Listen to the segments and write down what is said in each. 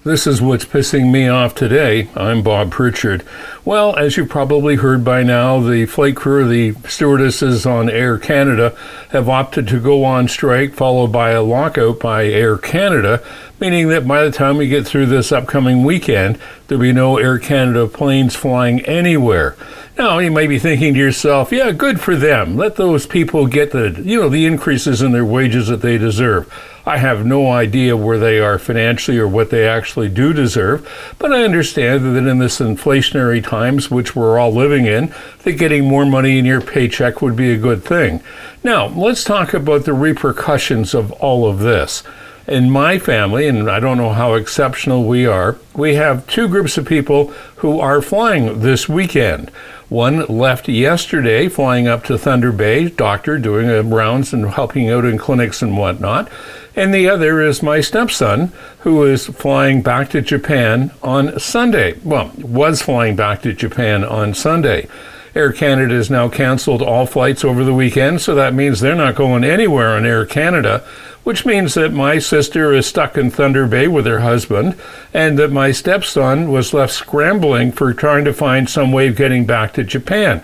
This is what's pissing me off today. I'm Bob Pritchard. Well, as you've probably heard by now, the flight crew, the stewardesses on Air Canada, have opted to go on strike, followed by a lockout by Air Canada, meaning that by the time we get through this upcoming weekend, there'll be no Air Canada planes flying anywhere. Now, you might be thinking to yourself, yeah, good for them. Let those people get the increases in their wages that they deserve. I have no idea where they are financially or what they actually do deserve, but I understand that in this inflationary times, which we're all living in, that getting more money in your paycheck would be a good thing. Now, let's talk about the repercussions of all of this. In my family, and I don't know how exceptional we are, we have two groups of people who are flying this weekend. One left yesterday, flying up to Thunder Bay, doctor, doing rounds and helping out in clinics and whatnot. And the other is my stepson, who is flying back to Japan on Sunday. Well, was flying back to Japan on Sunday. Air Canada has now canceled all flights over the weekend, so that means they're not going anywhere on Air Canada, which means that my sister is stuck in Thunder Bay with her husband, and that my stepson was left scrambling for trying to find some way of getting back to Japan.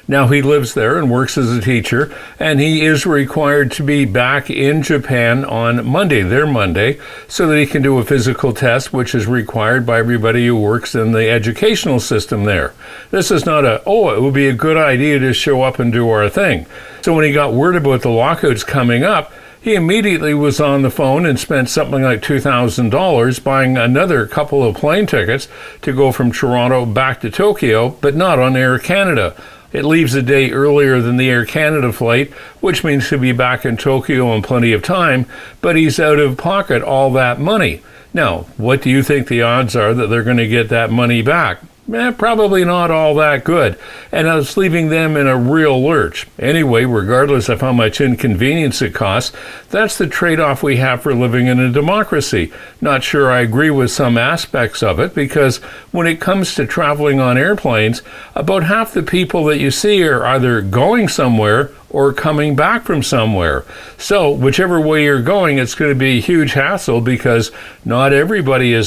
Now he lives there and works as a teacher, and he is required to be back in Japan on Monday, their Monday, so that he can do a physical test, which is required by everybody who works in the educational system there. This is not it would be a good idea to show up and do our thing. So when he got word about the lockouts coming up, he immediately was on the phone and spent something like $2,000 buying another couple of plane tickets to go from Toronto back to Tokyo, but not on Air Canada. It leaves a day earlier than the Air Canada flight, which means he'll be back in Tokyo in plenty of time, but he's out of pocket all that money. Now, what do you think the odds are that they're going to get that money back? Probably not all that good, and it's leaving them in a real lurch. Anyway, regardless of how much inconvenience it costs, that's the trade-off we have for living in a democracy. Not sure I agree with some aspects of it, because when it comes to traveling on airplanes, about half the people that you see are either going somewhere or coming back from somewhere. So whichever way you're going, it's going to be a huge hassle, because not everybody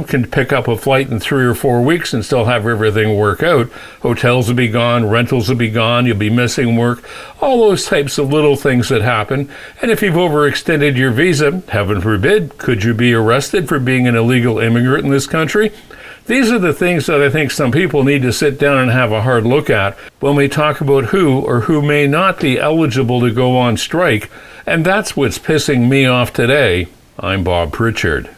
can pick up a flight in 3 or 4 weeks and still have everything work out. Hotels will be gone, rentals will be gone, you'll be missing work, all those types of little things that happen. And if you've overextended your visa, heaven forbid, could you be arrested for being an illegal immigrant in this country? These are the things that I think some people need to sit down and have a hard look at when we talk about who or who may not be eligible to go on strike. And that's what's pissing me off today. I'm Bob Pritchard.